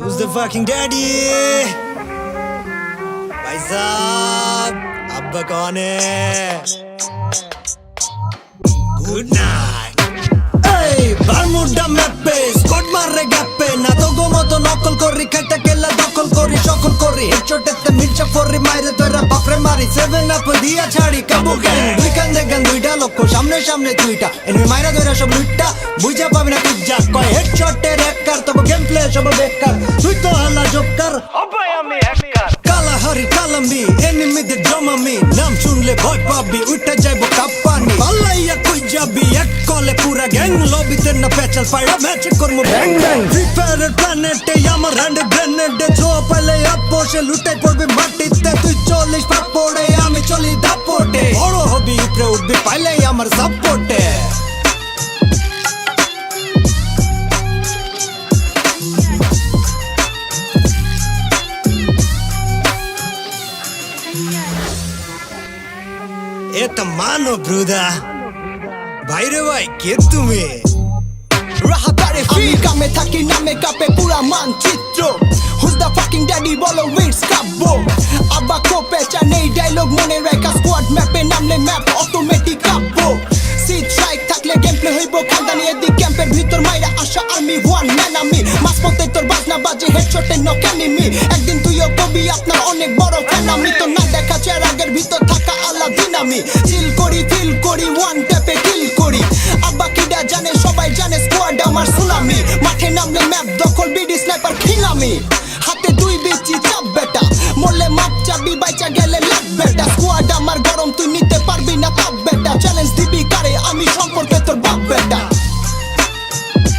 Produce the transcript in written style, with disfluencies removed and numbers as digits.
Who's the fucking daddy? भाई साहब अब्बा कौन है? Good night. Hey, Bermuda mappe, squad marre gappe, na to gomoto nokol kori, khata kella dokol kori, shokol kori, headshot ette milcha forri maire tora bapre mari, 7 up diya chhadi kabu gang, weekend gan duita lokko samne samne duita, enmi maira dora sob lutta, buja pabi na kujja, koi headshot e rekkar, tobo gameplay sob bekkar, tui to hala jokkar, অব্বাই আমি hacker kala hari kalami, enemy de drama me, naam sunle bhoy pabi, uita jaibo kapani, ballaiya koi jabi, ek kole pura gang, lobby te na pechal fire match kormo bang bang, free fire planet e amar hand grenade, jo pale appo she lutai porbe matite, tui cholish papode, ami choli dapote, boro hobi upre utbi pale amar support e. এটা মানো ব্রুদা ভাইরে ভাই কে তুমি রাহাতারে free কামে থাকি নামে কাপে পুরা মানচিত্র হুজ দ্য ফাকিং ড্যাডি বলো উইটস কাব্বো আব্বা কোপে চানেই ডায়লগ মনে রেখা স্কোয়াড ম্যাপে নামলে ম্যাপ অটোমেটিক কাব্বো সিট স্ট্রাইক থাকলে গেম প্লে হইব খানদানি এদিক ক্যাম্পের ভিতর মাইরা আসা আর্মি ওয়ান ম্যান আমি মাঝপথে তোর বাজনা বাজে হেডশটে নক এনিমি একদিন তুইও কবি আপনার অনেক বড় ফ্যান আমি তো না দেখা চেয়ার আগের ভিতর থাকা আলাদিন আমি চিল করি ফিল করি ওয়ান ট্যাপে কিল করি আব্বা কিডা জানে সবাই জানে স্কোয়াড আমার সুনামি মাঠে নামলে ম্যাপ দখল বিডি স্নাইপার খিলামি